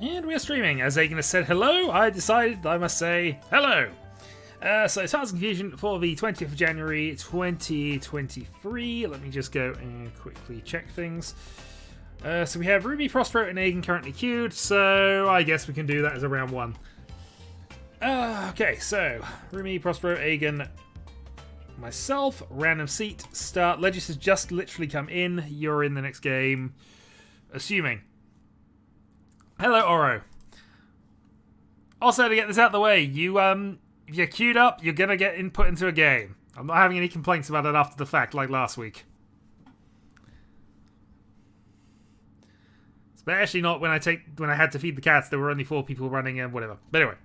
And we are streaming. As Agen has said hello, I decided I must say hello. So Stars and Confusion for the 20th of January 2023. Let me just go and quickly check things. So we have Ruby, Prospero, and Agen currently queued, so I guess we can do that as a round one. Okay, so Ruby, Prospero, Agen, myself, random seat, start. Legis has just literally come in. You're in the next game, assuming. Hello, Oro. Also, to get this out of the way, if you're queued up, you're gonna get input into a game. I'm not having any complaints about it after the fact, like last week. Especially not when I had to feed the cats. There were only 4 people running and whatever. But anyway,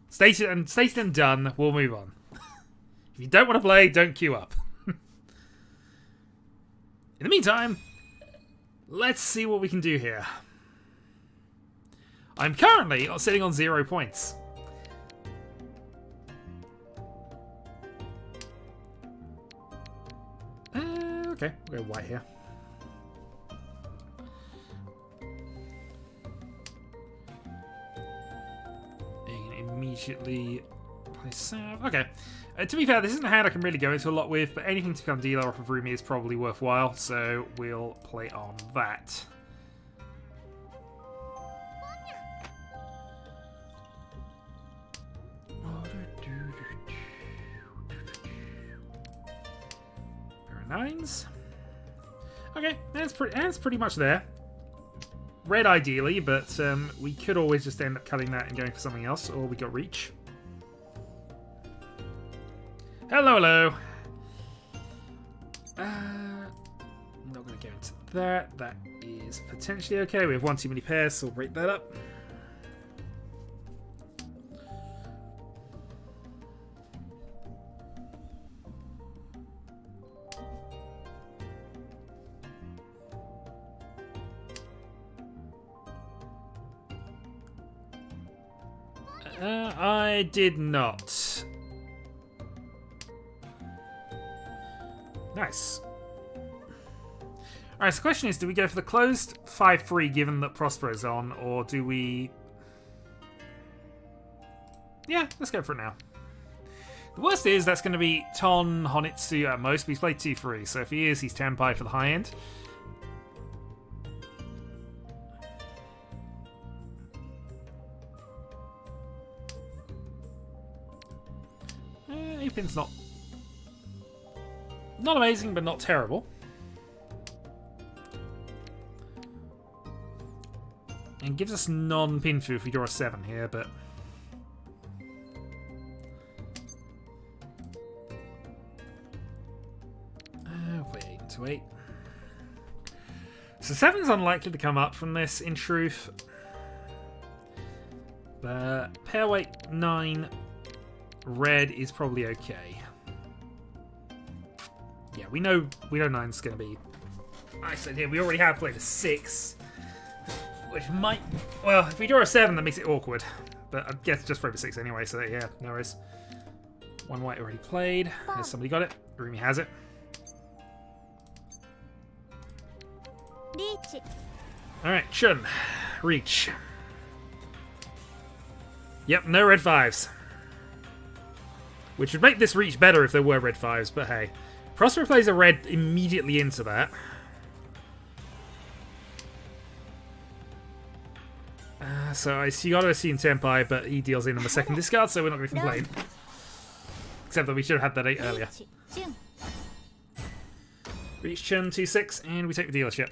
stated and done. We'll move on. If you don't want to play, don't queue up. In the meantime, let's see what we can do here. I'm currently sitting on 0 points. Okay, we'll go white here. Immediately play salve. Okay. To be fair, this isn't a hand I can really go into a lot with, but anything to become dealer off of Rumi is probably worthwhile, so we'll play on that. Pair of 9s. Okay, that's pretty much there. Red ideally, but we could always just end up cutting that and going for something else, or we got Riichi. Hello, hello. Not going to go into that. That is potentially okay. We have 1 too many pairs, so we'll break that up. I did not. Nice. Alright, so the question is, do we go for the closed 5-3 given that Prospero's on, or do we... Yeah, let's go for it now. The worst is that's going to be Ton Honitsu at most, but he's played 2-3, so if he is, he's Tenpai for the high end. Apin's not amazing, but not terrible. And gives us non-Pinfu if we draw a 7 here, but... wait. So 7's unlikely to come up from this, in truth. But pair weight 9 red is probably okay. Yeah, we know 9's going to be... I said here, we already have played a 6. Which might... Well, if we draw a 7, that makes it awkward. But I guess just for a 6 anyway, so yeah, no worries. 1 white already played. Has somebody got it? Rumi has it. Riichi. Alright, Chun. Riichi. Yep, no red 5s. Which would make this Riichi better if there were red 5s, but hey. Prospero plays a red immediately into that. So you gotta assume Tenpai, but he deals in on the second discard, so we're not going to complain. Except that we should have had that 8 earlier. Riichi Chun 2-6, and we take the dealership.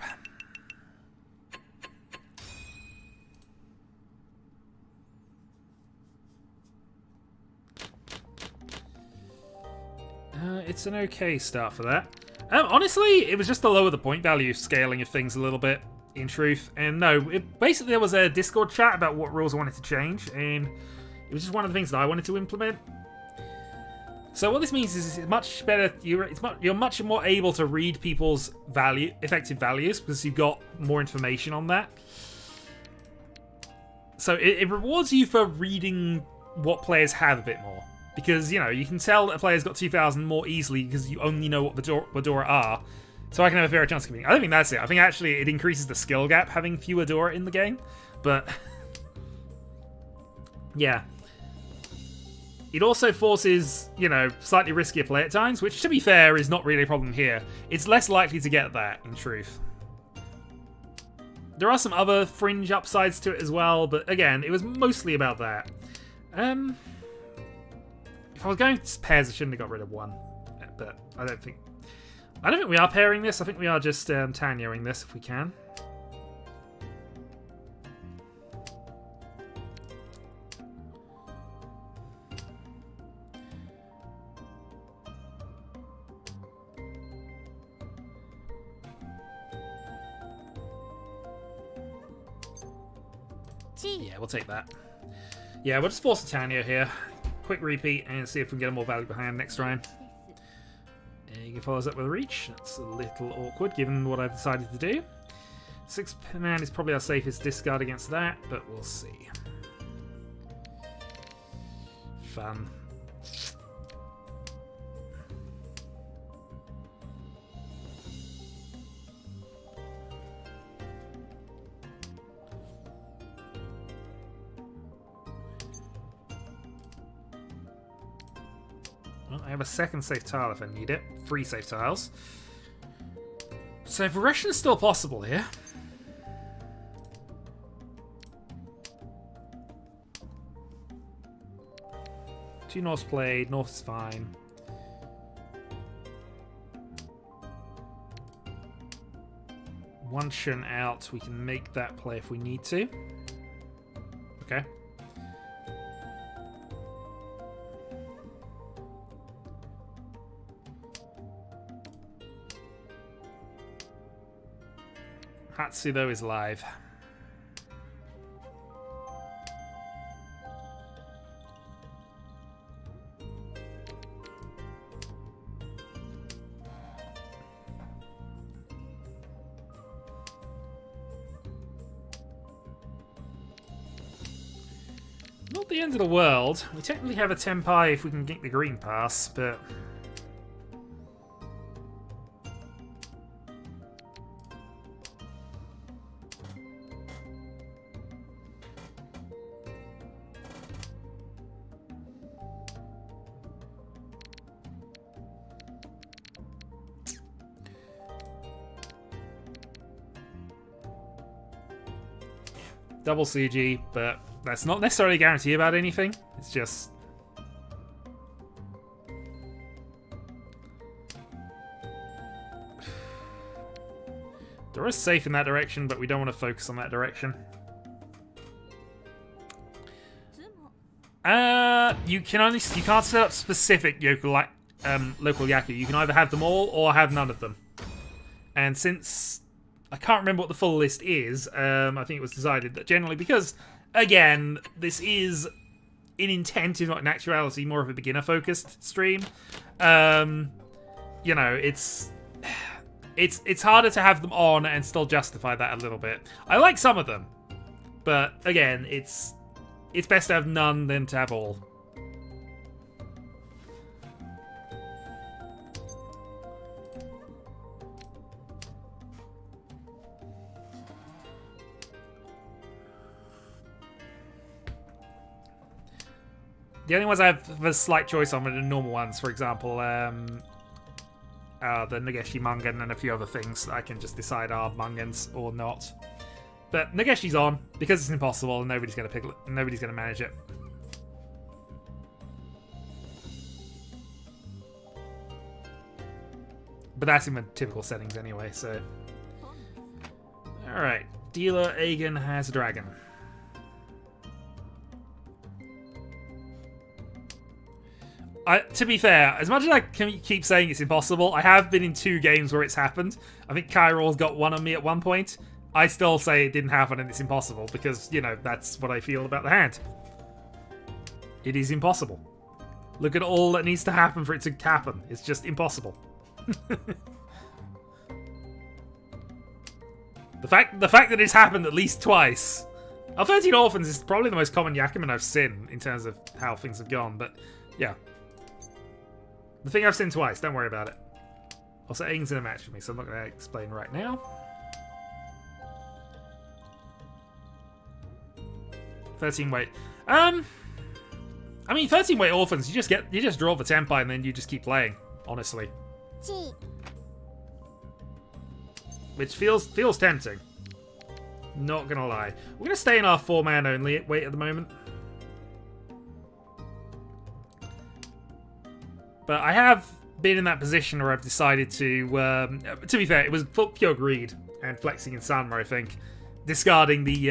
It's an okay start for that. Honestly, it was just to lower the point value scaling of things a little bit, in truth. And no, basically there was a Discord chat about what rules I wanted to change, and it was just one of the things that I wanted to implement. So what this means is it's much better. You're much more able to read people's effective values because you've got more information on that. So it rewards you for reading what players have a bit more. Because, you know, you can tell that a player's got 2,000 more easily because you only know what Vadora are. So I can have a fairer chance of competing. I don't think that's it. I think actually it increases the skill gap having fewer Dora in the game. But yeah. It also forces, you know, slightly riskier play at times, which, to be fair, is not really a problem here. It's less likely to get that, in truth. There are some other fringe upsides to it as well, but again, it was mostly about that. If I was going to pairs, I shouldn't have got rid of one, but I don't think we are pairing this. I think we are just Tanyaing this if we can. Yeah, we'll take that. Yeah, we'll just force a Tanya here. Quick repeat and see if we can get a more valuable hand next round. You can follow us up with a Riichi. That's a little awkward given what I've decided to do. 6 man is probably our safest discard against that, but we'll see. Fun. Well, I have a second safe tile if I need it. 3 safe tiles. So progression is still possible here. Two Norths played. North is fine. One Shun out. We can make that play if we need to. Okay. Hatsu, though, is live. Not the end of the world. We technically have a Tenpai if we can get the green pass, but... double CG, but that's not necessarily a guarantee about anything. It's just... There is safe in that direction, but we don't want to focus on that direction. You can't set up specific local Yaku. You can either have them all or have none of them. And since I can't remember what the full list is, I think it was decided that generally, because again, this is in intent, if not in actuality, more of a beginner-focused stream. You know, it's harder to have them on and still justify that a little bit. I like some of them, but again, it's best to have none than to have all. The only ones I have a slight choice on are the normal ones. For example, the Nageshi Mangan and a few other things that I can just decide are Mangans or not. But Nageshi's on because it's impossible and nobody's going to manage it. But that's in the typical settings anyway. So, all right, dealer Aegon has a dragon. To be fair, as much as I can keep saying it's impossible, I have been in 2 games where it's happened. I think Kyror's got one on me at one point. I still say it didn't happen and it's impossible because, you know, that's what I feel about the hand. It is impossible. Look at all that needs to happen for it to happen. It's just impossible. The fact that it's happened at least twice. 13 Orphans is probably the most common Yakuman I've seen in terms of how things have gone, but yeah. The thing I've seen twice, don't worry about it. Also, Aang's in a match with me, so I'm not going to explain right now. 13 weight. I mean, 13 weight orphans, you just draw the tempi and then you just keep playing, honestly. Which feels tempting. Not gonna lie. We're gonna stay in our 4-man only weight at the moment. But I have been in that position where I've decided to be fair, it was pure greed and flexing in Sanma, I think. Discarding the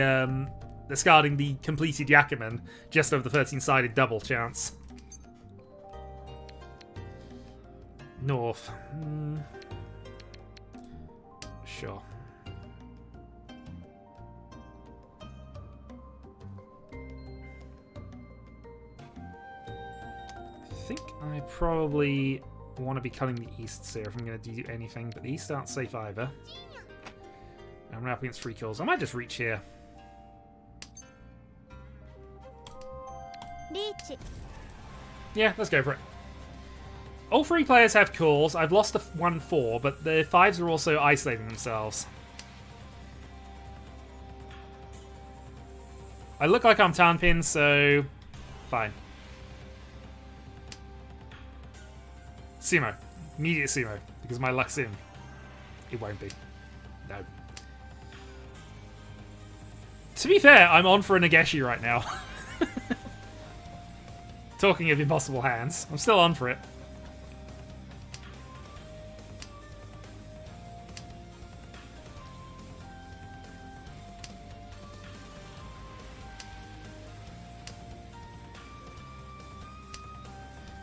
completed Yakuman just over the 13-sided double chance. North. Sure. I think I probably want to be cutting the easts here if I'm going to do anything, but the east aren't safe either. I'm up against free kills. I might just reach here. Riichi. Yeah, let's go for it. All 3 players have calls. I've lost the 1-4, but the 5s are also isolating themselves. I look like I'm Tanpin, so fine. Sumo. Immediate sumo, because my luck's in. It won't be. No. To be fair, I'm on for a Nageshi right now. Talking of impossible hands, I'm still on for it.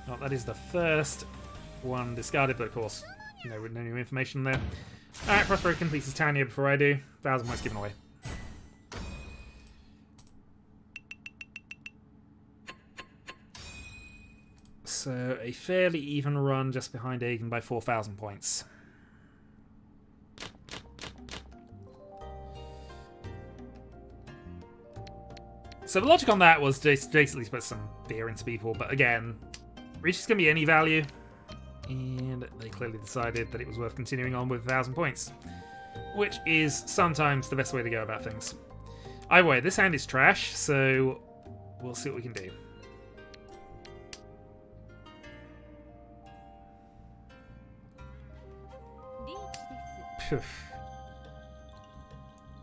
Oh, that is the first one discarded, but of course, no new information there. Alright, Prospero completes Tanya before I do. 1,000 points given away. So, a fairly even run just behind Aegon by 4,000 points. So the logic on that was just basically put some fear into people, but again, Riichi's going to be any value, and they clearly decided that it was worth continuing on with 1,000 points, which is sometimes the best way to go about things. Either way, this hand is trash, so we'll see what we can do.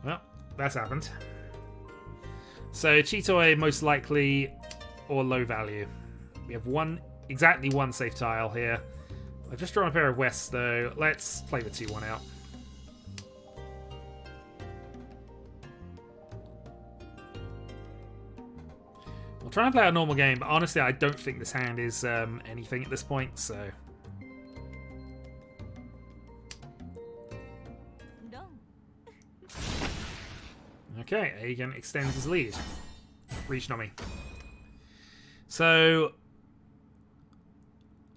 Well, that's happened. So Chitoi most likely or low value. We have exactly one safe tile here. I've just drawn a pair of Wests though. Let's play the 2-1 out. We'll try and play a normal game, but honestly I don't think this hand is anything at this point, so... Okay, Aegon extends his lead. Reach on me. So,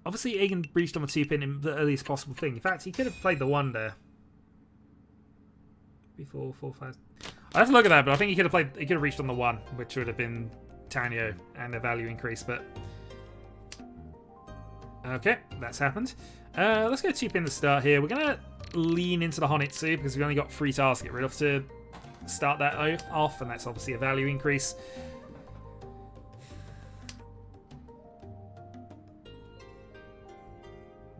obviously Aegon breached on the 2-pin in the earliest possible thing. In fact, he could have played the 1 there. 3, 4, 4, 5. I have to look at that, but I think he could have reached on the 1, which would have been Tanyo and a value increase, but... Okay, that's happened. Let's go 2-pin to start here. We're going to lean into the Honitsu, because we've only got 3 tiles to get rid of to start that off, and that's obviously a value increase.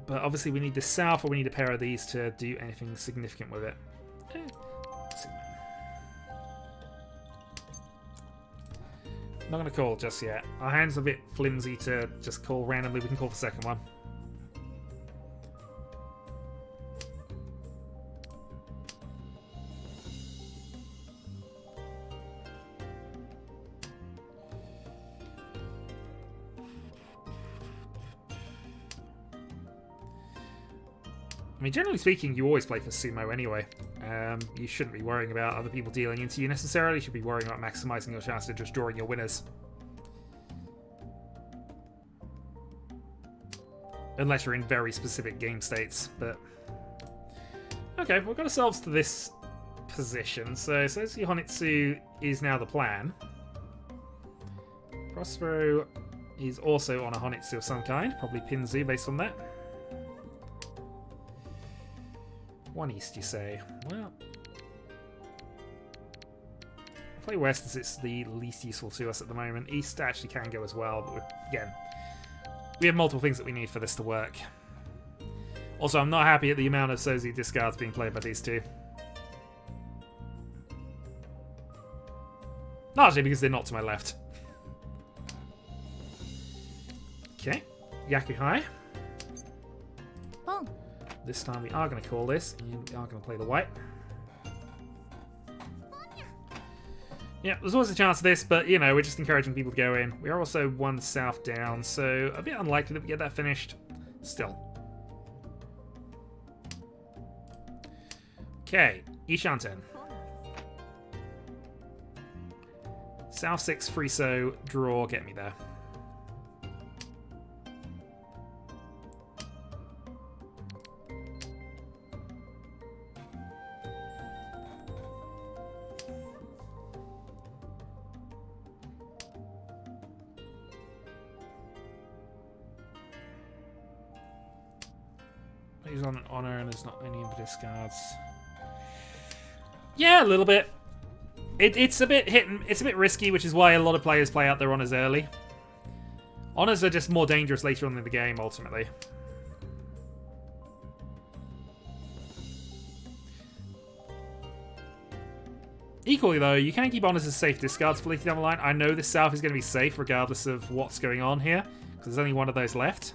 But obviously we need the south, or we need a pair of these to do anything significant with it. Not going to call just yet. Our hand's a bit flimsy to just call randomly. We can call the second one. I mean, generally speaking, you always play for sumo anyway. You shouldn't be worrying about other people dealing into you necessarily. You should be worrying about maximizing your chance of just drawing your winners. Unless you're in very specific game states, but... Okay, we've got ourselves to this position. So Sosuke Honitsu is now the plan. Prospero is also on a Honitsu of some kind. Probably Pinzu based on that. 1 east, you say? Well, Play west as it's the least useful to us at the moment. East actually can go as well, but again, we have multiple things that we need for this to work. Also, I'm not happy at the amount of Sozi discards being played by these two. Largely because they're not to my left. Okay, Yakuhai. Oh. This time we are going to call this, and we are going to play the white. Yeah, there's always a chance of this, but, you know, we're just encouraging people to go in. We are also one south down, so a bit unlikely that we get that finished. Still. Okay, Ishanten. South 6, Friso, draw, get me there. He's on an honor and there's not any of the discards. Yeah, a little bit. It's a bit it's a bit risky, which is why a lot of players play out their honors early. Honors are just more dangerous later on in the game, ultimately. Equally, though, you can keep honors as safe discards for later down the line. I know this south is going to be safe regardless of what's going on here, because there's only one of those left.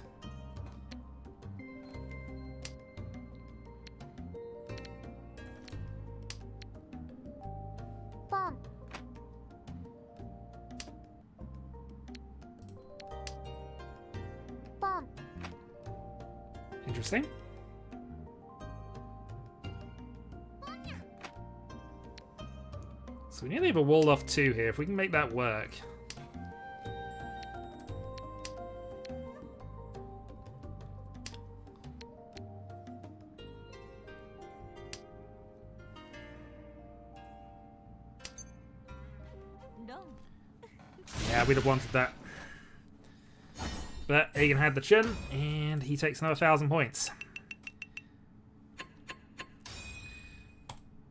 Interesting. So we nearly have a wall off 2 here. If we can make that work. No. Yeah, we'd have wanted that. But Aegon had the chin, and he takes another 1,000 points.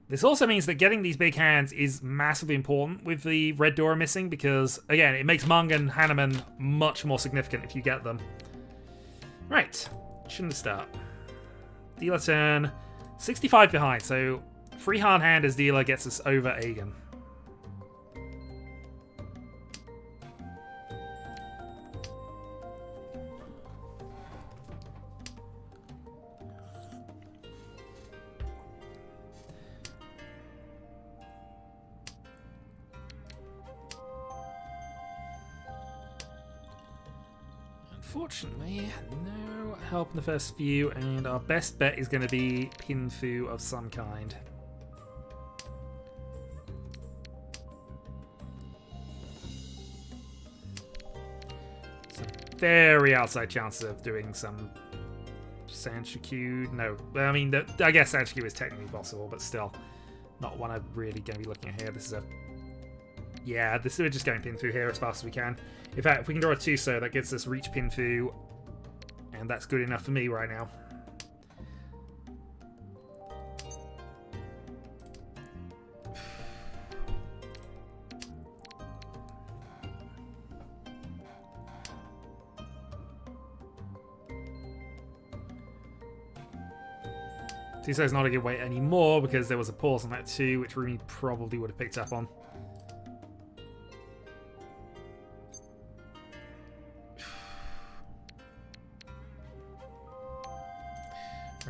This also means that getting these big hands is massively important with the red Dora missing, because, again, it makes Mung and Hanneman much more significant if you get them. Right, shouldn't start. Dealer turn, 65 behind, so free hard hand as dealer gets us over Aegon. Unfortunately, no help in the first few, and our best bet is going to be Pinfu of some kind. Some very outside chances of doing some Sanshikyu. No, I mean, I guess Sanshikyu is technically possible, but still not one I'm really going to be looking at here. This is a... Yeah, we're just going Pinfu here as fast as we can. In fact, if we can draw a 2-so, that gets us Riichi Pinfu, and that's good enough for me right now. Two-so's not a good weight anymore because there was a pause on that 2, which Rumi probably would have picked up on.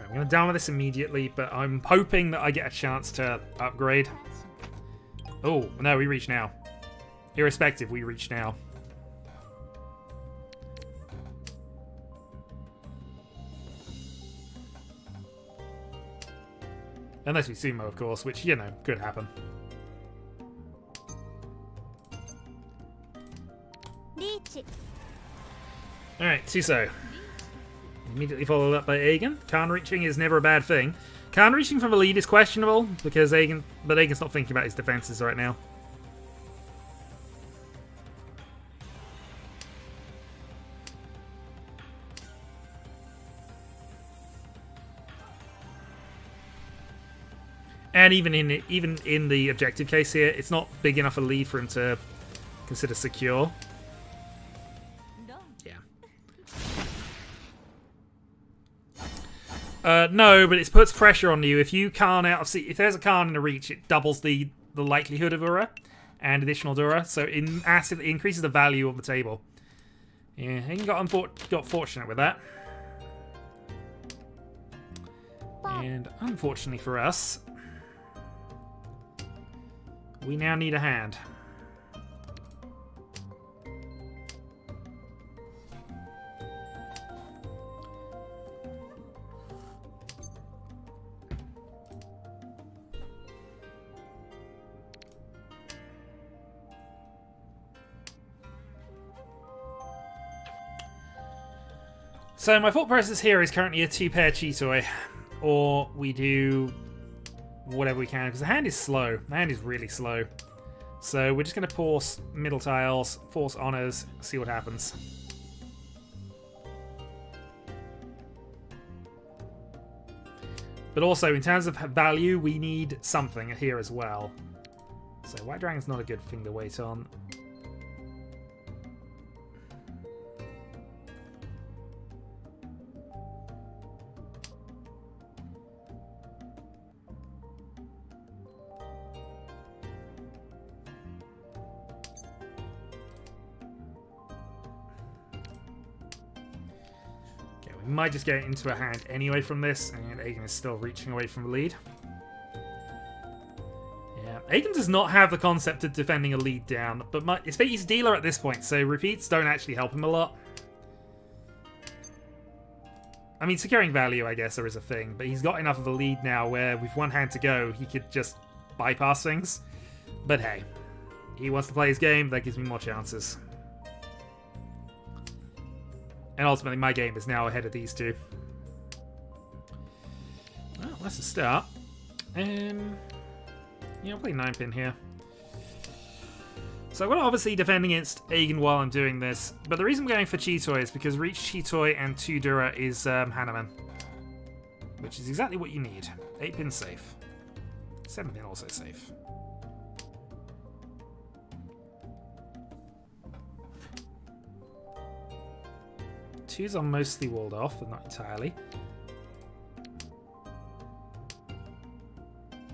I'm going to down with this immediately, but I'm hoping that I get a chance to upgrade. Oh, no, we reach now. Irrespective, we reach now. Unless we sumo, of course, which, you know, could happen. Riichi. Alright, Suso. Immediately followed up by Aegon. Khan reaching is never a bad thing. Khan reaching from the lead is questionable because Aegon's not thinking about his defenses right now. And even in the objective case here, it's not big enough a lead for him to consider secure. Yeah. No, but it puts pressure on you. If you Khan out of if there's a Khan in a reach, it doubles the likelihood of Ura and additional Dura, so it massively increases the value of the table. Yeah, he got fortunate with that. And unfortunately for us, we now need a hand. So my thought process here is currently a 2-pair Chitoi, or we do whatever we can, because the hand is slow. The hand is really slow. So we're just going to force middle tiles, force honors, see what happens. But also, in terms of value, we need something here as well. So White Dragon's not a good thing to wait on. Might just get into a hand anyway from this, and Aegon is still reaching away from the lead. Yeah, Aegon does not have the concept of defending a lead down, but he's dealer at this point, so repeats don't actually help him a lot. I mean, securing value, I guess, there is a thing, but he's got enough of a lead now where with one hand to go, he could just bypass things. But hey, he wants to play his game, that gives me more chances. And ultimately, my game is now ahead of these two. Well, that's a start. Yeah, I'll play 9-pin here. So I'm going to obviously defend against Aegon while I'm doing this. But the reason I'm going for Chitoi is because Reach Chitoi and 2 Dura is Hanuman. Which is exactly what you need. 8-pin safe. 7-pin also safe. Twos are mostly walled off, but not entirely.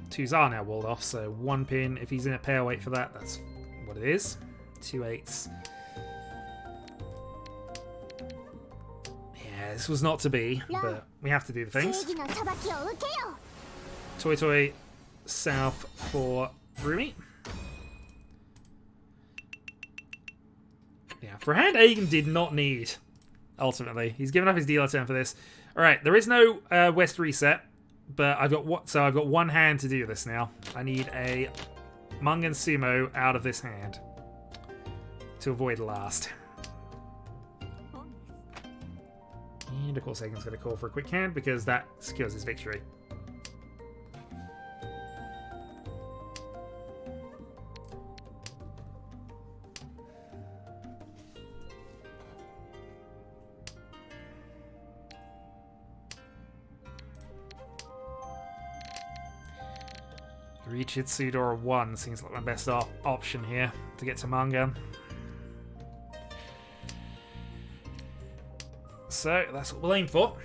Twos are now walled off, so 1 pin. If he's in a pair weight for that, that's what it is. 2 8s. Yeah, this was not to be, but we have to do the things. Toi Toi south for Rumi. Yeah, for a hand Aegon did not need. Ultimately, he's given up his dealer turn for this. All right, there is no West reset, but I've got I've got 1 hand to do this now. I need a Mungan Sumo out of this hand to avoid last. And of course, Aegon's going to call for a quick hand because that secures his victory. Reach Itsudora 1 seems like my best option here to get to Mangan. So that's what we'll aim for.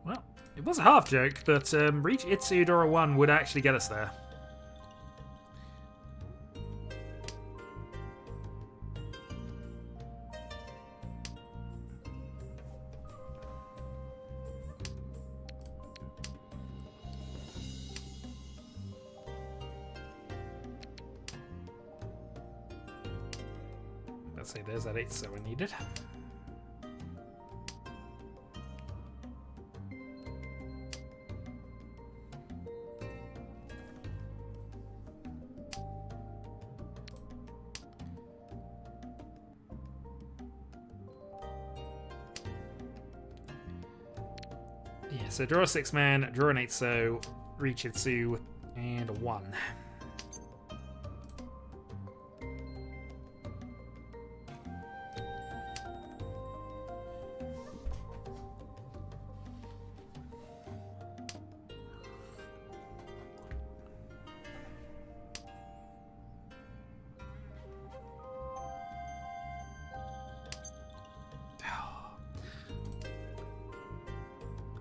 Well, it was a half joke, but Reach Itsudora 1 would actually get us there. say there's that 8 so I needed. Yeah, so draw a 6-man, draw an 8 so, Riichi 2, and a 1.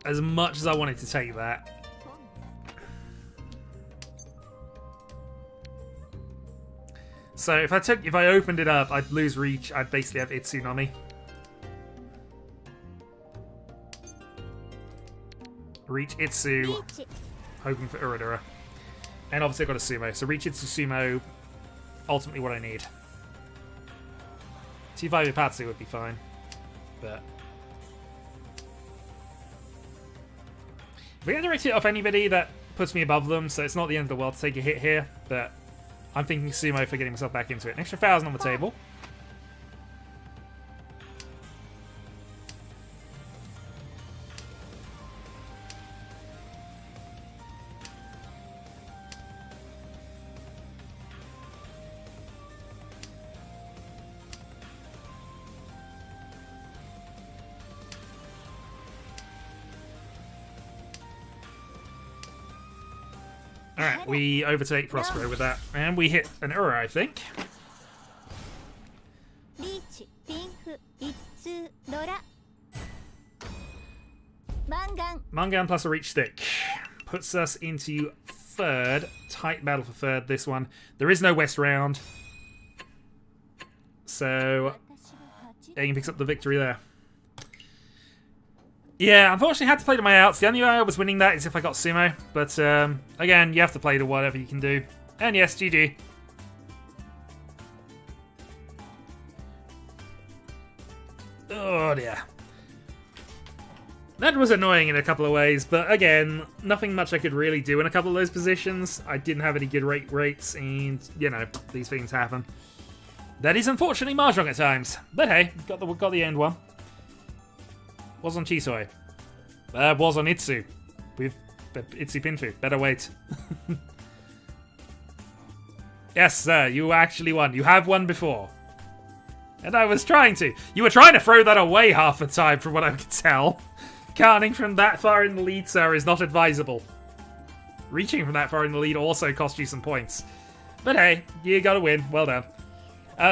As much as I wanted to take that. So if I opened it up, I'd lose Reach. I'd basically have Itsunami. Reach Itsu, hoping for Uradura. And obviously I've got a Sumo. So Reach Itsu Sumo, ultimately what I need. T5 Ipatsu would be fine. But we get to hit off anybody that puts me above them, so it's not the end of the world to take a hit here, but I'm thinking Sumo for getting myself back into it. An extra 1,000 on the table. Alright, we overtake Prospero with that. And we hit an Ura, I think. Riichi, Pinfu, Itsu, Dora. Mangan. Mangan plus a Reach Stick. Puts us into third. Tight battle for third, this one. There is no West round. So, Aang picks up the victory there. Yeah, unfortunately I had to play to my outs. The only way I was winning that is if I got Sumo. But, again, you have to play to whatever you can do. And yes, GG. Oh, dear. That was annoying in a couple of ways, but again, nothing much I could really do in a couple of those positions. I didn't have any good rates, and, you know, these things happen. That is unfortunately Mahjong at times. But hey, got the end one. Was on Chisoi. Was on Itsu. With Itsu Pinfu. Better wait. Yes, sir, you actually won. You have won before. And I was trying to. You were trying to throw that away half the time, from what I could tell. Counting from that far in the lead, sir, is not advisable. Reaching from that far in the lead also cost you some points. But hey, you got to win. Well done.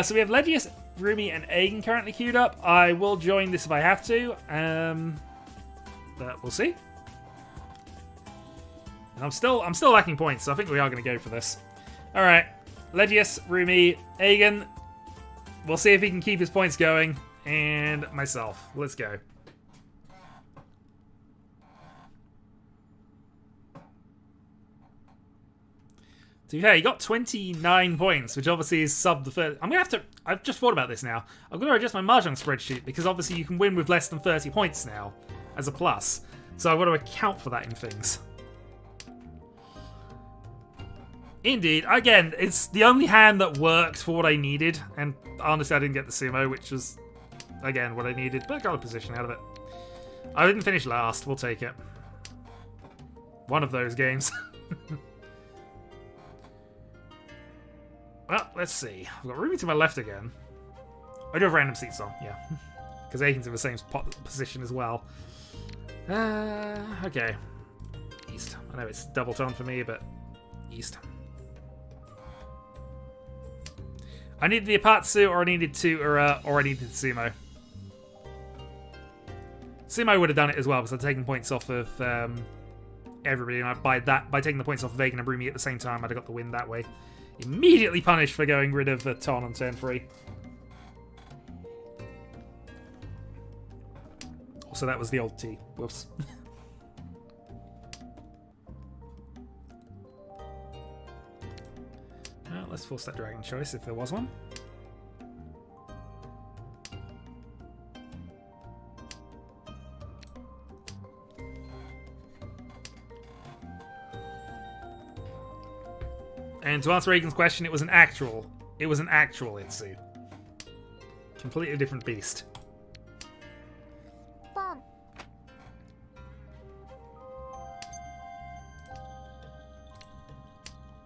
So we have Legius, Rumi, and Aang currently queued up. I will join this if I have to. But we'll see. And I'm still lacking points, so I think we are going to go for this. All right, Legius, Rumi, Aang. We'll see if he can keep his points going, and myself. Let's go. To be fair, he got 29 points, which obviously is sub the first. I'm going to have to. I've just thought about this now. I'm going to adjust my Mahjong spreadsheet because obviously you can win with less than 30 points now as a plus. So I've got to account for that in things. Indeed. Again, it's the only hand that worked for what I needed. And honestly, I didn't get the Sumo, which was, again, what I needed. But I got a position out of it. I didn't finish last. We'll take it. One of those games. Well, let's see. I've got Rumi to my left again. I do have random seats on, yeah. Because Aiken's in the same position as well. Okay. East. I know it's double tone for me, but East. I needed the Apatsu, or I needed Ura, or I needed Sumo. Sumo would have done it as well, because I'd taken points off of everybody, and by taking the points off of Aiken and Rumi at the same time, I'd have got the win that way. Immediately punished for going rid of Ton on turn 3. Also, that was the old T. Whoops. Well, let's force that dragon choice if there was one. And to answer Reagan's question, it was an actual Itsu. Completely different beast. ポン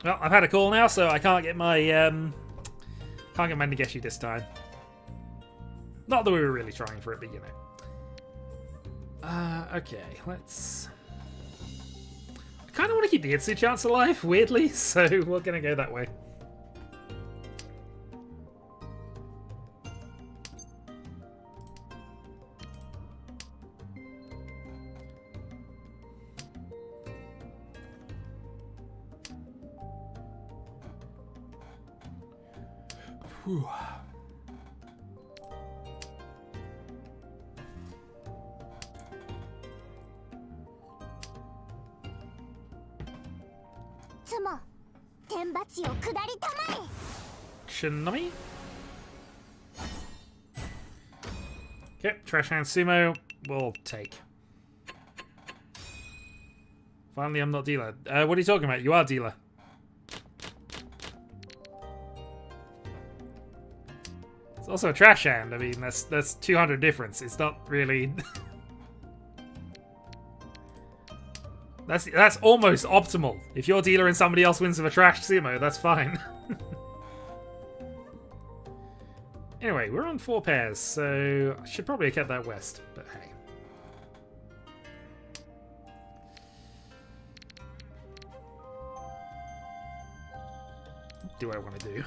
Well, I've had a call now, so I can't get my Nageshi this time. Not that we were really trying for it, but you know. Okay, let's. I kind of want to keep the Itsu chance alive, weirdly, so we're gonna go that way. Whew. Shinami? Okay, Trash Hand Sumo, we'll take. Finally, I'm not dealer. What are you talking about? You are dealer. It's also a Trash Hand. I mean, that's 200 difference. It's not really... That's almost optimal. If you're dealer and somebody else wins with a Trash Sumo, that's fine. Anyway, we're on 4 pairs, so I should probably have kept that west, but hey. What do I want to do?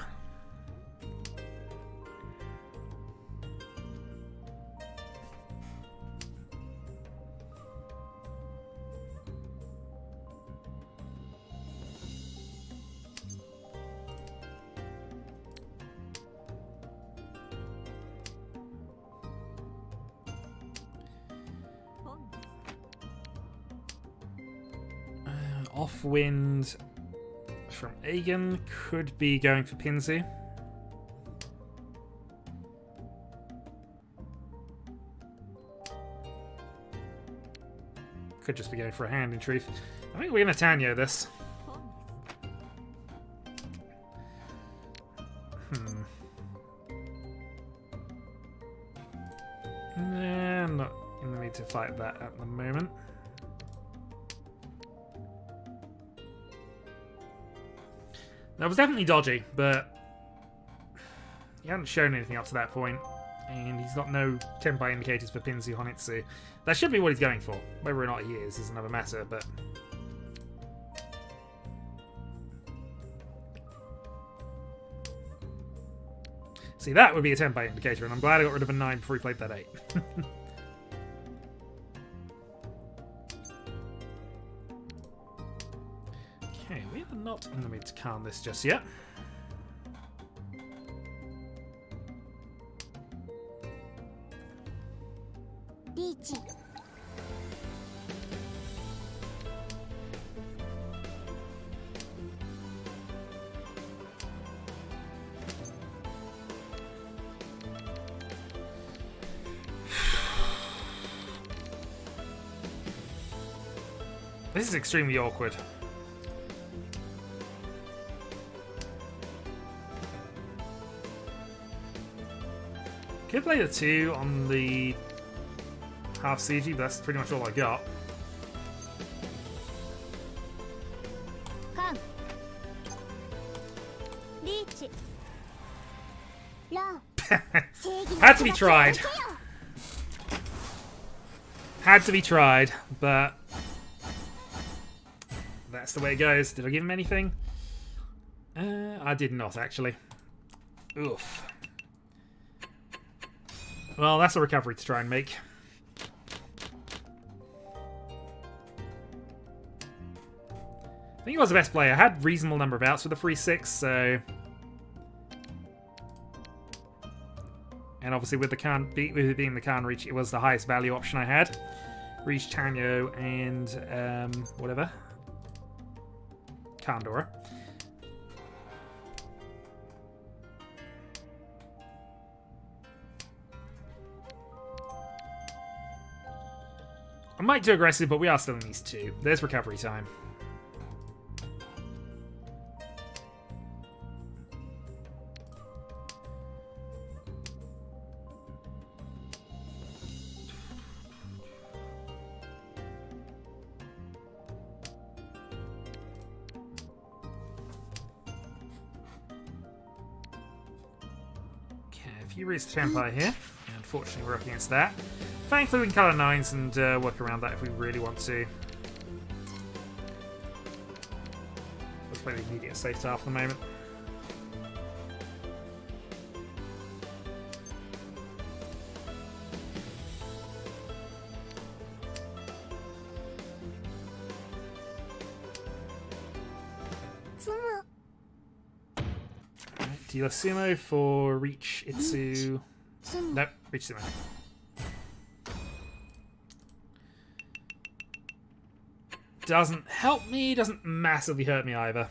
Offwind from Aegon could be going for Pinzu. Could just be going for a hand, in truth. I think we're going to Tanyo this. Yeah, I'm not in the need to fight that at the moment. That was definitely dodgy, but he hadn't shown anything up to that point, and he's got no Tenpai indicators for Pinzu Honitsu. That should be what he's going for. Whether or not he is another matter, but... See, that would be a Tenpai indicator, and I'm glad I got rid of a 9 before he played that 8. Okay, we are not in the mood to calm this just yet. Riichi. This is extremely awkward. Could play the 2 on the half CG, but that's pretty much all I got. Kan. Riichi. Ron. Had to be tried. Had to be tried, but that's the way it goes. Did I give him anything? I did not, actually. Oof. Well, that's a recovery to try and make. I think he was the best player. I had a reasonable number of outs with a 3-6, so... And obviously with it being the Khan Reach, it was the highest value option I had. Reach, Tanyo, and whatever. Kandora. I might do aggressive, but we are still in these 2. There's recovery time. few routes to Empire here. Unfortunately, we're up against that. Thankfully, we can color 9s and work around that if we really want to. Let's play the immediate safe tile for the moment. Dealer Sumo for Riichi Itsu. Nope, Riichi Sumo. Doesn't help me, doesn't massively hurt me either.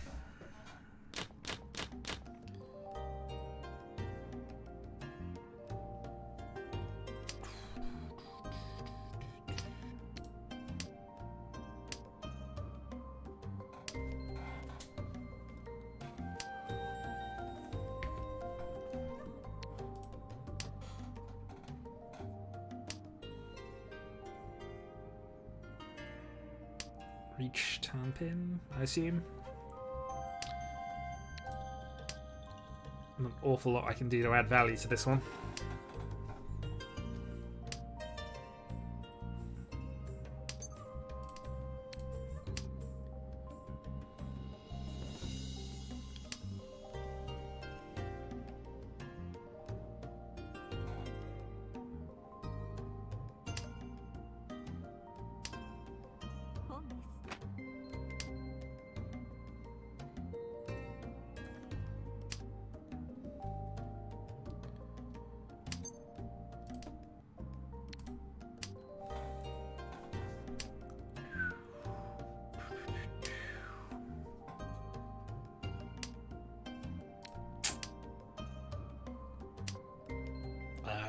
Reach Tampin, I assume. An awful lot I can do to add value to this one.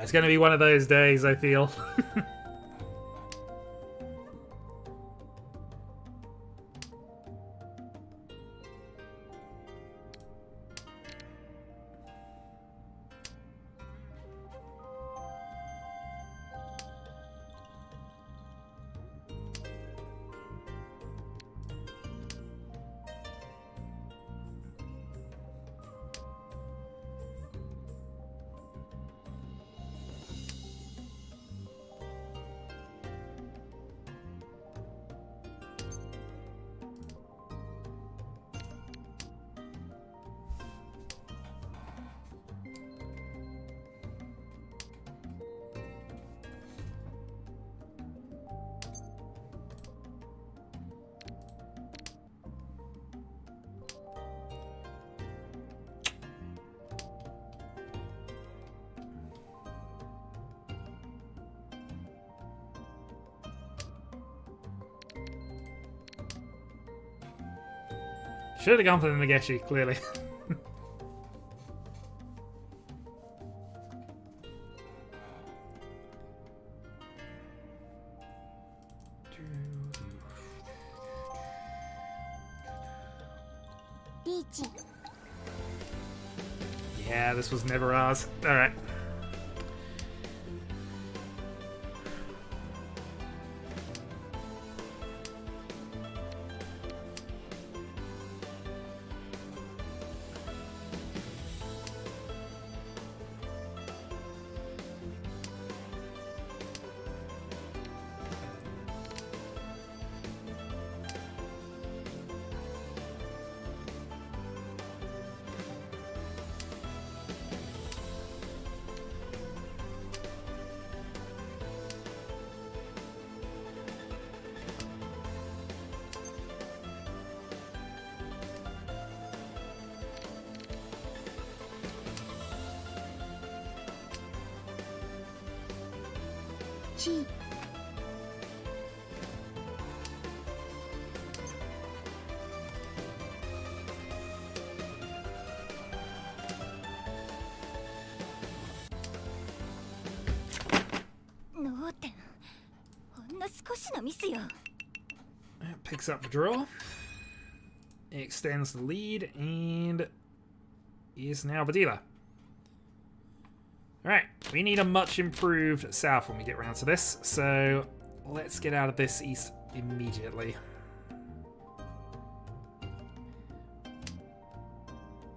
It's going to be one of those days, I feel. Should have gone for the Nageshi, clearly. Riichi. Yeah, this was never ours. Alright. Chi. Picks up the draw. Extends the lead and is now the dealer. Alright, we need a much improved south when we get around to this, so let's get out of this east immediately.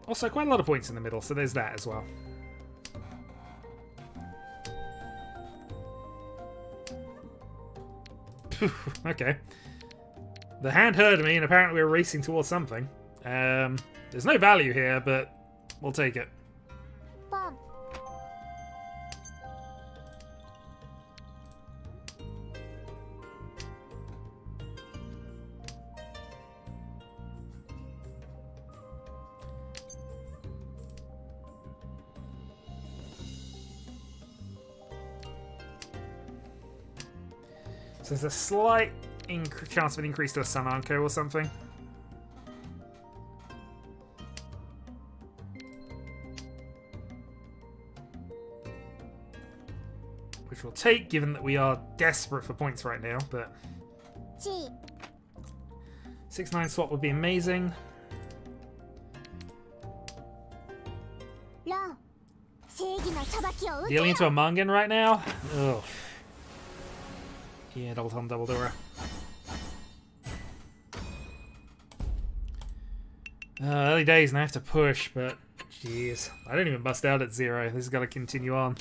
Also, quite a lot of points in the middle, so there's that as well. Okay. The hand heard me, and apparently we're racing towards something. There's no value here, but we'll take it. ポン So there's a slight chance of an increase to a Sun Anko or something. Which we'll take, given that we are desperate for points right now, but チ 6-9 swap would be amazing. ロン正義の裁きを受け Dealing よ into a Mangan right now? Ugh. Yeah, double Tom, double Dora. Early days and I have to push, but jeez. I don't even bust out at 0. This has got to continue on.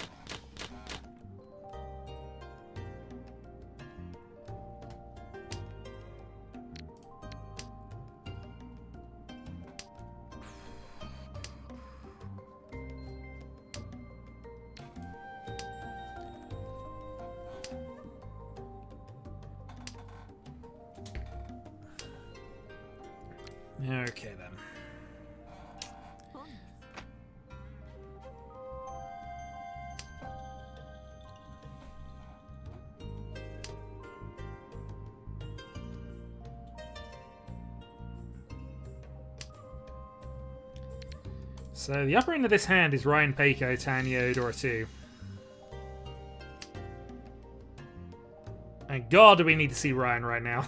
Okay then. So the upper end of this hand is Ryan, Peiko, Tanyo, Dora 2. And God, do we need to see Ryan right now.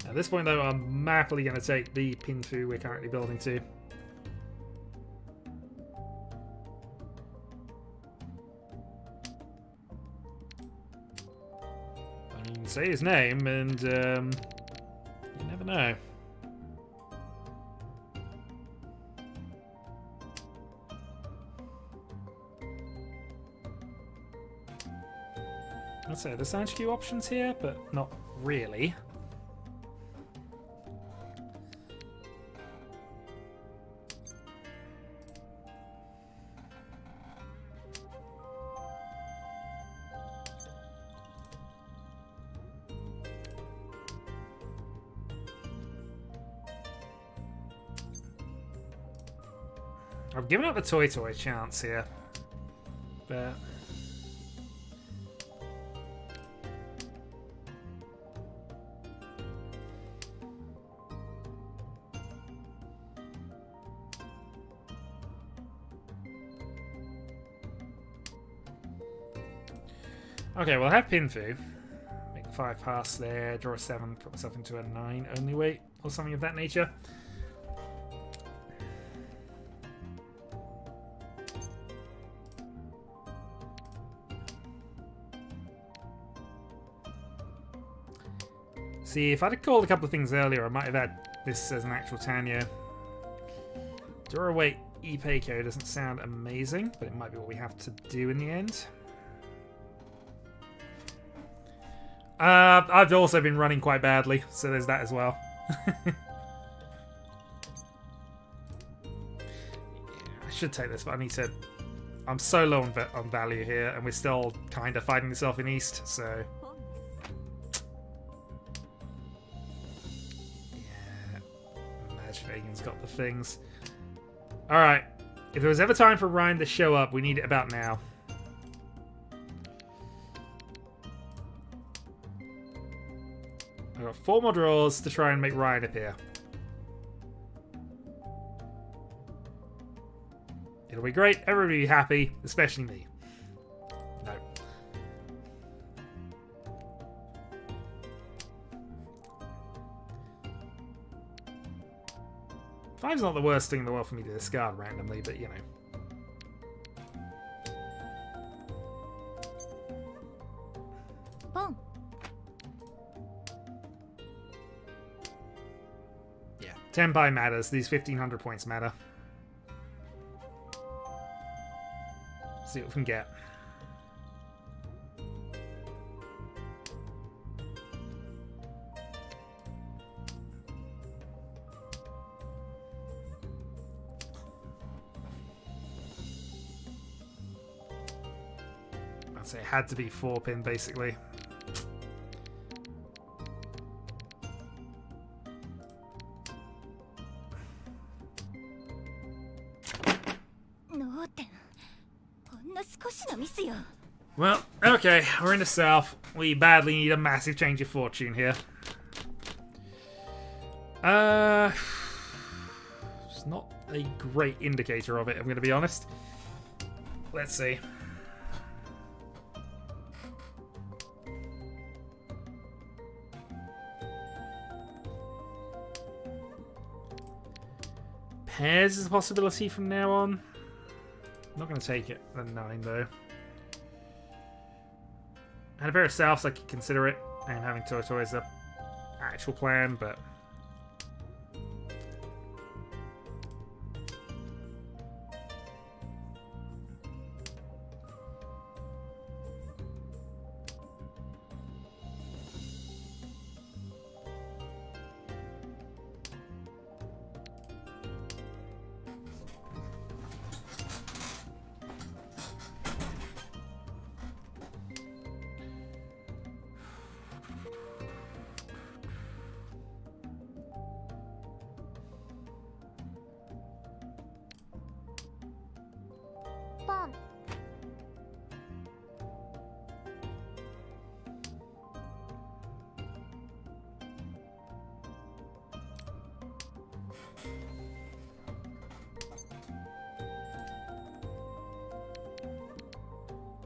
At this point, though, I'm happily going to take the Pinfu we're currently building to. I mean, say his name, and you never know. I'd say there's HQ options here, but not really. I've given up the Toy chance here, but okay, well I have Pinfu. Make 5 pass there, draw a 7, put myself into a 9 only weight, or something of that nature. See, if I'd have called a couple of things earlier, I might have had this as an actual Tanyo. Dora weight E-Peiko doesn't sound amazing, but it might be what we have to do in the end. I've also been running quite badly, so there's that as well. Yeah, I should take this, but I need to... I'm so low on value here, and we're still kind of fighting this off in East, so... Vagan's got the things. Alright. If there was ever time for Ryan to show up, we need it about now. I've got 4 more draws to try and make Ryan appear. It'll be great. Everybody will be happy, especially me. No. Five's not the worst thing in the world for me to discard randomly, but you know. ポン Yeah, Tenpai matters. These 1,500 points matter. See what we can get. I'd say it had to be 4-pin, basically. Well, okay, we're in the south. We badly need a massive change of fortune here. It's not a great indicator of it, I'm going to be honest. Let's see. Pairs is a possibility from now on. I'm not going to take it at 9 though. I had a pair of souths, I could consider it, and having Toto as the actual plan, but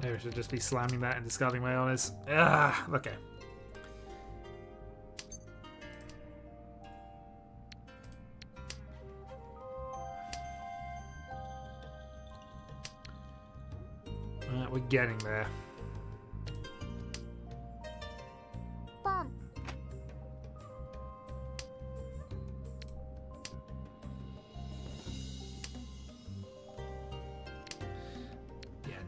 maybe I should just be slamming that and discarding my honors. Ah, okay. We're getting there.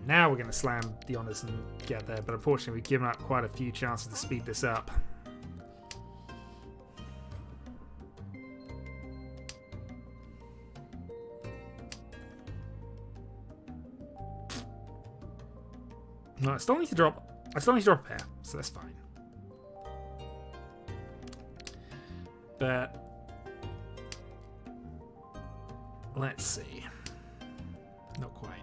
Now we're going to slam the honors and get there, but unfortunately we've given up quite a few chances to speed this up. No, I still need to drop a pair, so that's fine. But let's see. Not quite.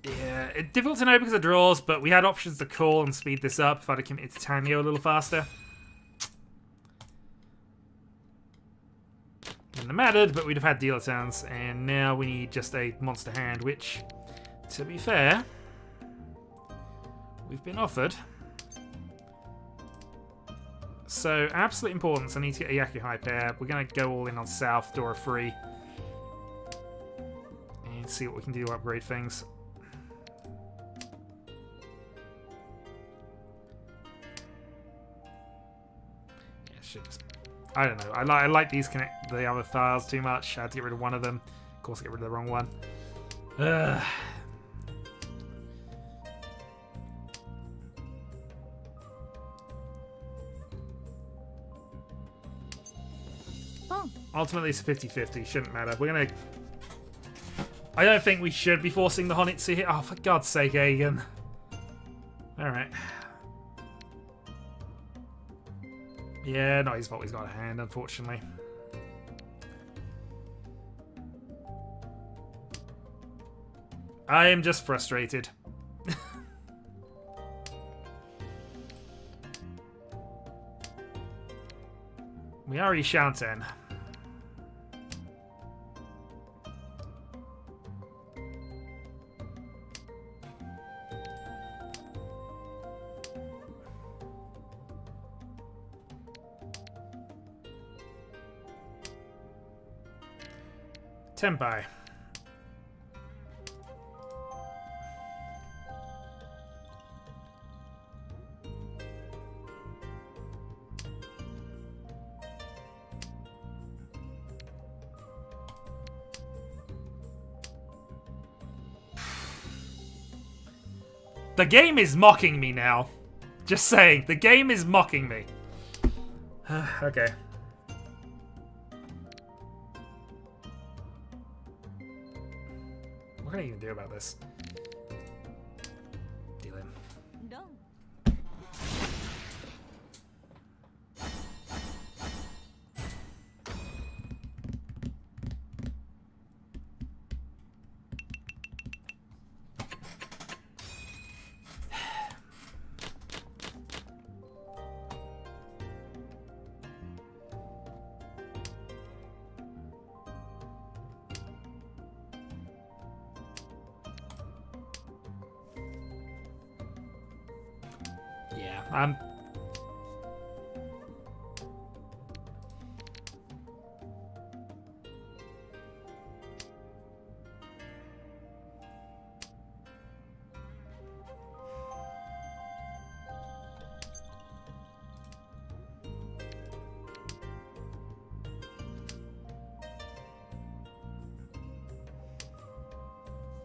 Yeah, it's difficult to know because of draws, but we had options to call and speed this up if I'd have committed to Tanyo a little faster. Wouldn't have mattered, but we'd have had dealer turns, and now we need just a monster hand, which, to be fair, we've been offered. So, absolute importance, I need to get a Yaku high pair. We're going to go all in on South, Dora free. And see what we can do to upgrade things. Yeah, should just... I don't know. I like these the other tiles too much. I had to get rid of one of them. Of course, I get rid of the wrong one. Ugh. Ultimately, it's a 50-50. Shouldn't matter. We're going to... I don't think we should be forcing the Honitsu here. Oh, for God's sake, Aegon. Alright. Yeah, not his fault he's got a hand, unfortunately. I am just frustrated. We already Shanten. Tenpai. The game is mocking me now. Just saying, the game is mocking me. Okay. What can I even do about this? Deal in. Yeah, I'm...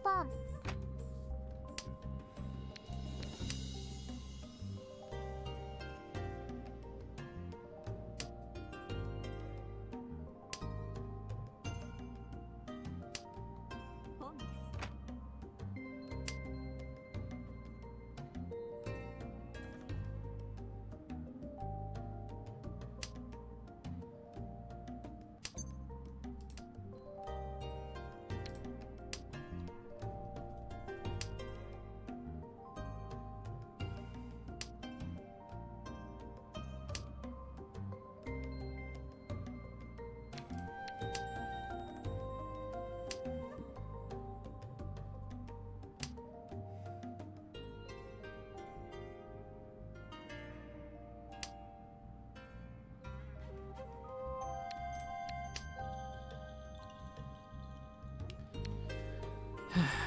Pom.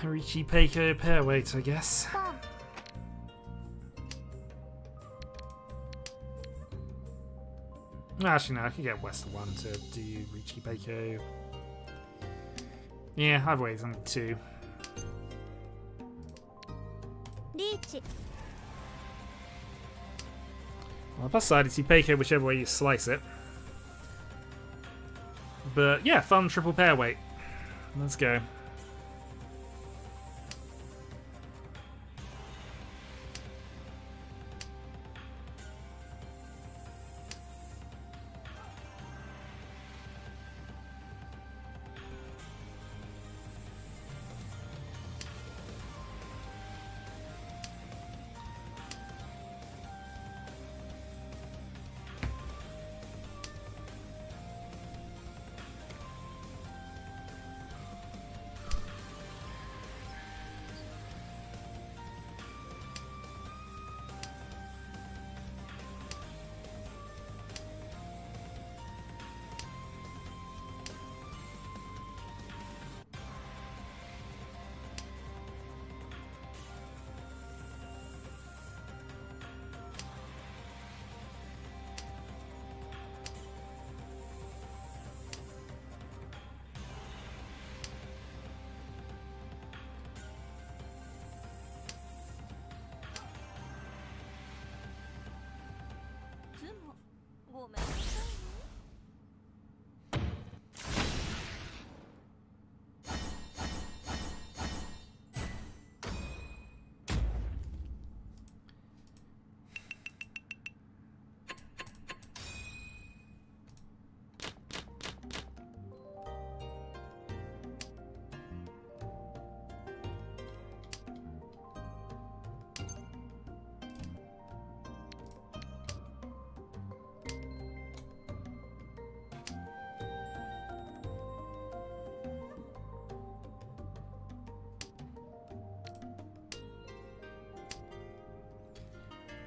Riichi Peiko pair weight, I guess. Pom. Actually, no, I could get West 1 to do Riichi Peiko. Yeah, I've weights on 2. Riichi. On the plus side, it's Peiko whichever way you slice it. But yeah, fun triple pair weight. Let's go.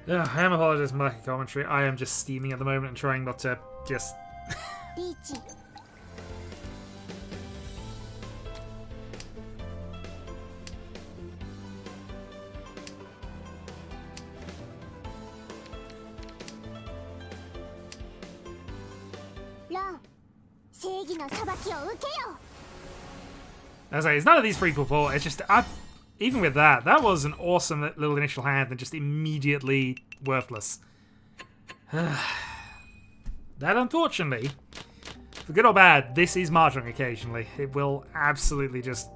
I am apologizing for my lack of commentary. I am just steaming at the moment and trying not to just... Riichi. Ron, 正義の裁きを受けよ。 As I say, it's none of these free people. It's just even with that, that was an awesome little initial hand and just immediately worthless. That, unfortunately, for good or bad, this is Mahjong occasionally. It will absolutely just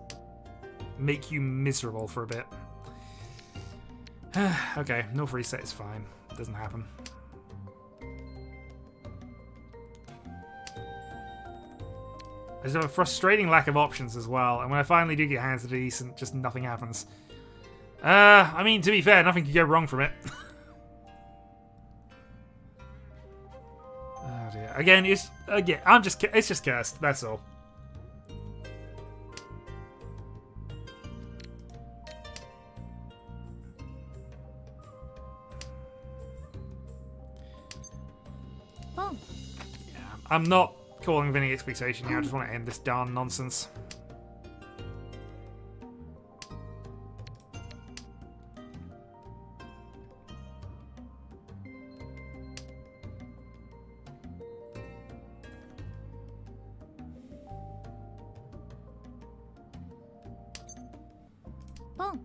make you miserable for a bit. Okay, no reset is fine. Doesn't happen. There's a frustrating lack of options as well, and when I finally do get hands that are decent, just nothing happens. I mean, to be fair, nothing could go wrong from it. Oh dear. Again, it's just cursed. That's all. Oh. Yeah, I'm not calling with any expectation here. I just want to end this darn nonsense. Boom.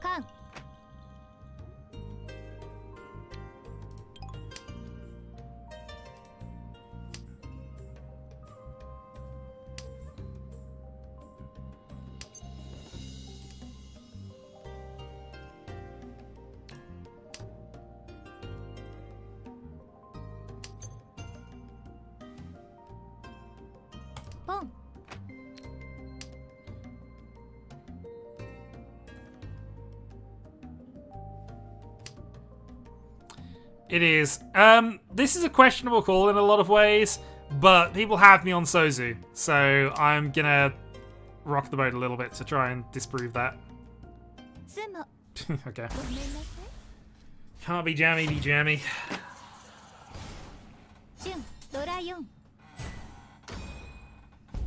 Come. Boom. It is. This is a questionable call in a lot of ways, but people have me on Sozu, so I'm gonna rock the boat a little bit to try and disprove that. Sumo. Okay. ごめんなさい。 Can't be jammy, be jammy. シュン、ドラ4。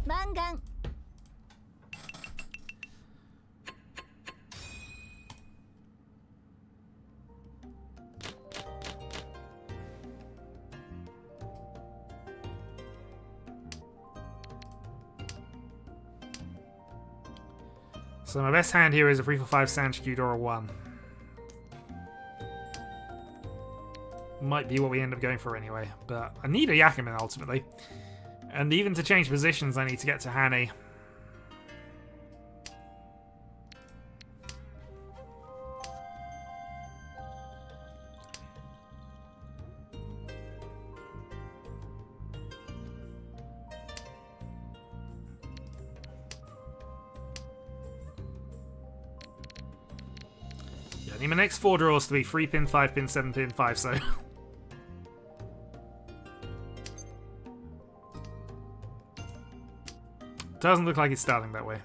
マンガン。So my best hand here is a 3-4-5 Sanchikyu or a 1. Might be what we end up going for anyway, but I need a Yakuman ultimately. And even to change positions, I need to get to Hane. Yeah, I need my next 4 draws to be 3 pin, 5 pin, 7 pin, 5 so. Doesn't look like it's starting that way.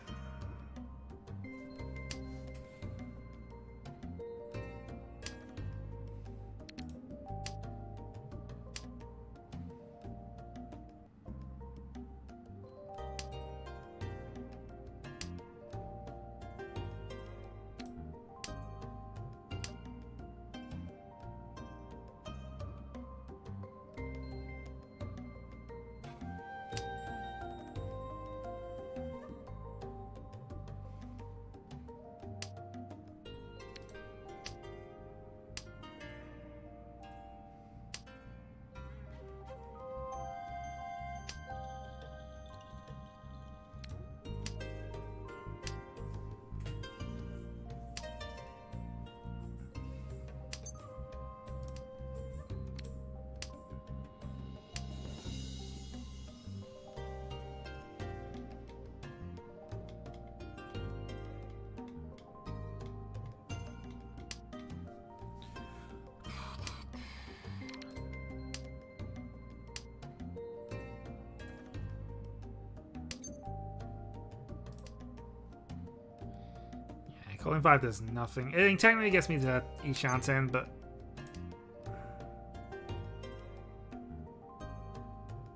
Calling 5 does nothing. It technically gets me to Ishanten, but...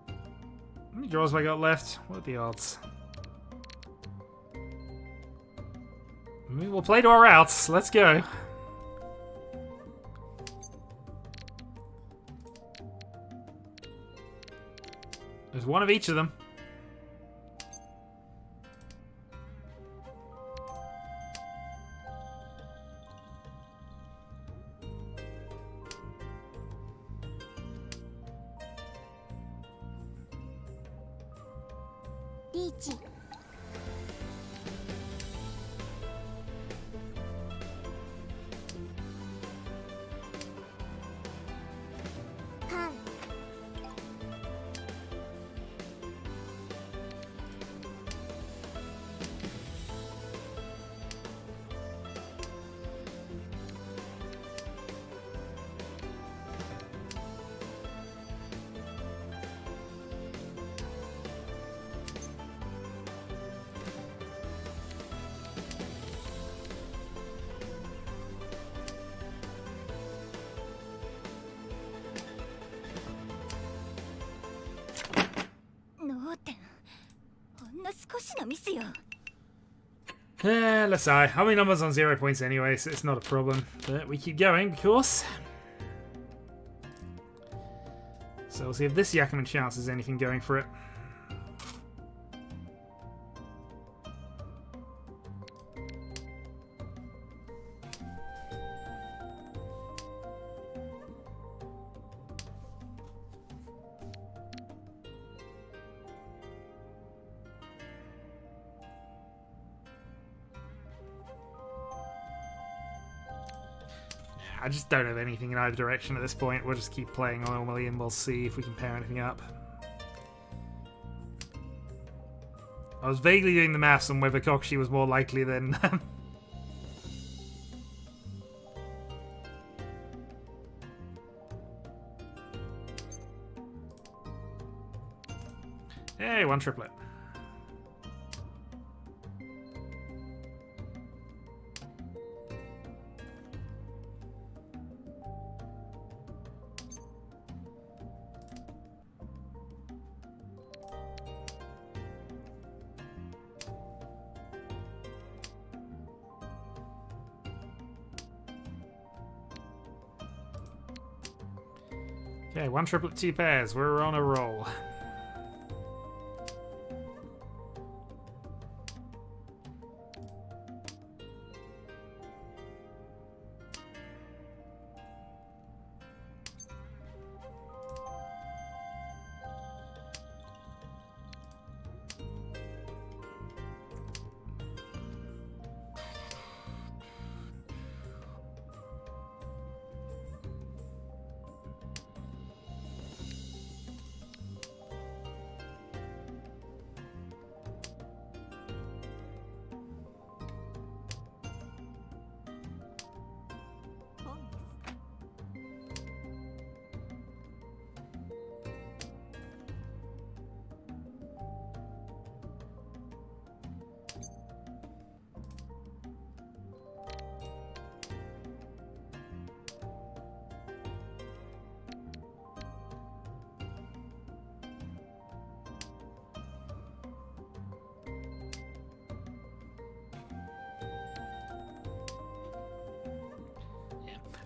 How many draws have I got left? What are the odds? We'll play to our outs. Let's go. There's one of each of them. Riichi. Kan. Let's see. How many numbers on 0 points anyway, so it's not a problem. But we keep going, of course. So we'll see if this Yakuman chance has anything going for it. I just don't have anything in either direction at this point. We'll just keep playing normally and we'll see if we can pair anything up. I was vaguely doing the maths on whether Kokushi was more likely than... Hey, one triplet. Okay, one triplet, two pairs. We're on a roll.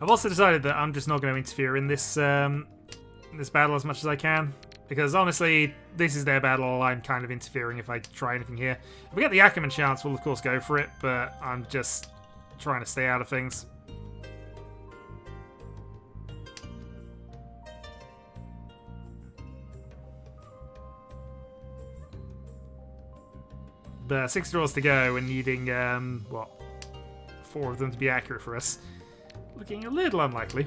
I've also decided that I'm just not going to interfere in this this battle as much as I can, because honestly, this is their battle. I'm kind of interfering if I try anything here. If we get the Yakuman chance, we'll of course go for it, but I'm just trying to stay out of things. But 6 draws to go and needing, what, 4 of them to be accurate for us. Looking a little unlikely.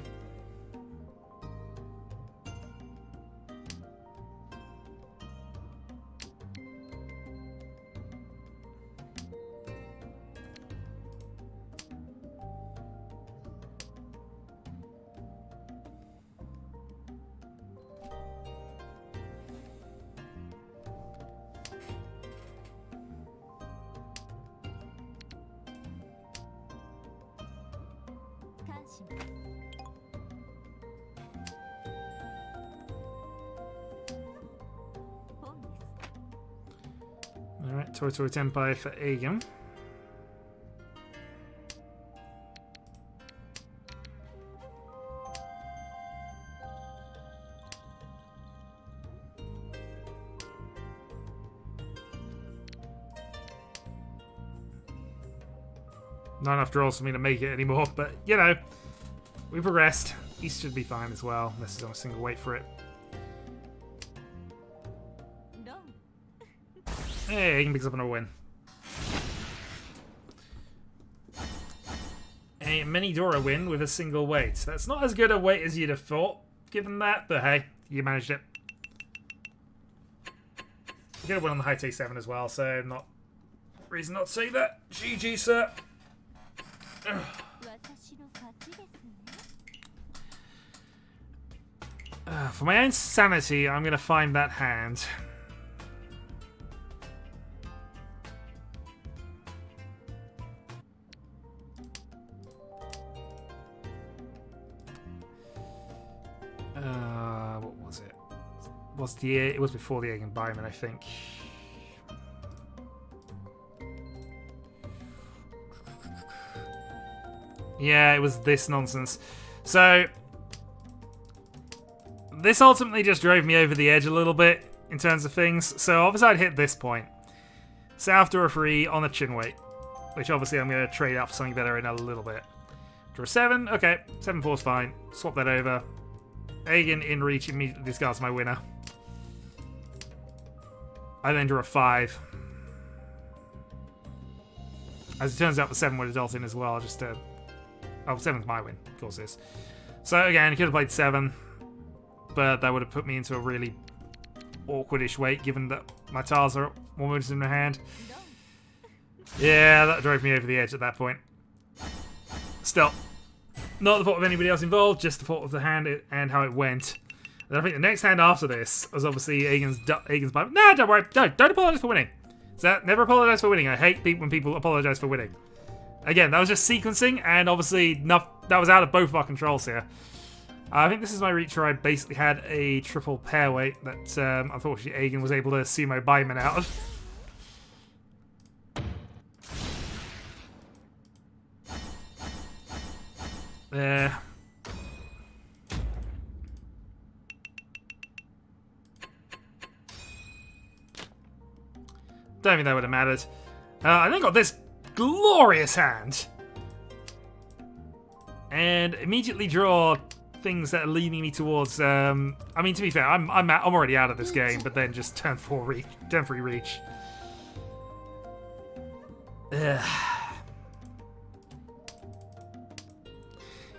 Alright, Toy Toy Tenpai for Aegon. Not enough draws for me to make it anymore, but you know, we progressed. East should be fine as well, unless he's on a single weight for it. Hey, he can pick up another win. A Mini-Dora win with a single weight. That's not as good a weight as you'd have thought, given that, but hey, you managed it. You could have won on the high take 7 as well, so not reason not to say that. GG, sir. For my own sanity, I'm going to find that hand. What was it? It was before the Aegon Buyman, I think. Yeah, it was this nonsense. So, this ultimately just drove me over the edge a little bit in terms of things. So, obviously, I'd hit this point. South draw 3 on a chin weight, which obviously I'm going to trade up for something better in a little bit. Draw 7, okay, 7-4's fine. Swap that over. Aegon in Riichi immediately discards my winner. I then draw a 5. As it turns out, the 7 would adult in as well, just to... Oh, 7's my win, of course it is. So again, he could have played 7, but that would have put me into a really awkwardish weight, given that my tiles are almost in my hand. Yeah, that drove me over the edge at that point. Still, not the fault of anybody else involved, just the fault of the hand and how it went. And I think the next hand after this was obviously Aegon's Bible. No, don't worry, don't apologize for winning. So never apologize for winning. I hate when people apologize for winning. Again, that was just sequencing, and obviously that was out of both of our controls here. I think this is my reach where I basically had a triple pair weight that unfortunately Aegon was able to sumo Buyman out of. There. Don't think that would have mattered. I then got this glorious hand. And immediately draw things that are leading me towards... I mean, to be fair, I'm already out of this game, but then just turn 3 reach. Ugh.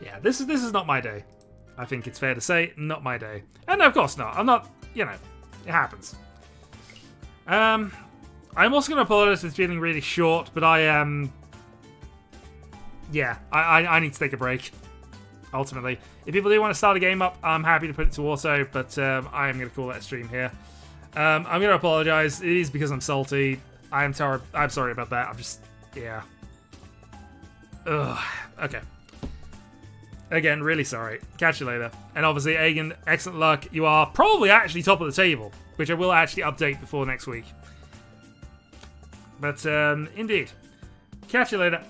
Yeah, this is not my day. I think it's fair to say, not my day. And no, of course not. I'm not, you know, it happens. I'm also going to apologize for feeling really short, but I am... yeah, I need to take a break, ultimately. If people do want to start a game up, I'm happy to put it to auto, but I am going to call that stream here. I'm going to apologize. It is because I'm salty. I'm sorry about that. I'm just... yeah. Ugh. Okay. Again, really sorry. Catch you later. And obviously, Aegon, excellent luck. You are probably actually top of the table, which I will actually update before next week. But, indeed. Catch you later.